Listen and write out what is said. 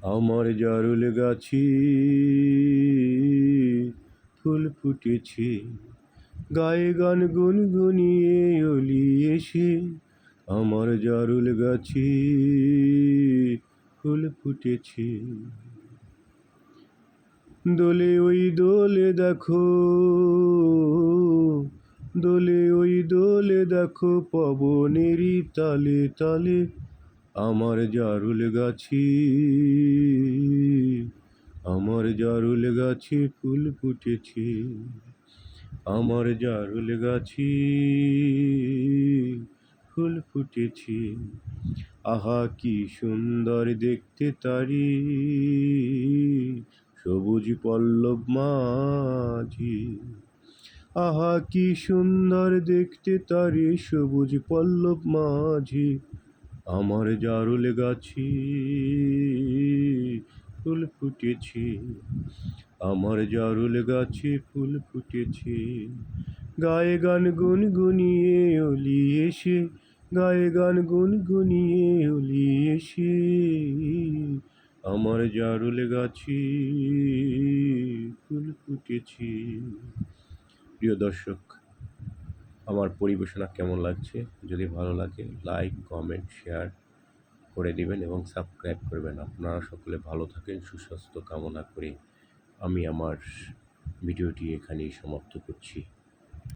আমার জারুল গাছি ফুল ফুটেছে, গায়ে গান গুনগুনিয়ে অলি এসে। আমার জারুল গাছি ফুল ফুটেছে, দোলে ওই দোলে দেখো, দোলে ওই দোলে দেখো, পবনেরই তালে তালে। আমার জারুল গাছি, আমার জারুল গাছে ফুল ফুটেছে, আমার জারুল গাছি ফুল ফুটেছে। আহা কি সুন্দর দেখতে তারি, সবুজ পল্লব মাঝি। আহা কি সুন্দর দেখতে তারি, সবুজ পল্লব মাঝি। আমার জারুল গাছি ফুল ফুটেছে, আমার জারুল গাছে ফুল ফুটেছে। গায়ে গান গুনগুনিয়ে অলি এসে, গায়ে গান গুনগুনিয়ে অলি এসে। আমার জারুল গাছে ফুল ফুটেছে। প্রিয় দর্শক, আমার পরিবেশনা কেমন লাগছে? যদি ভালো লাগে লাইক, কমেন্ট, শেয়ার করে দিবেন এবং সাবস্ক্রাইব করবেন। আপনারা সকলে ভালো থাকেন, সুস্বাস্থ্য কামনা করে আমি আমার ভিডিওটি এখানেই সমাপ্ত করছি।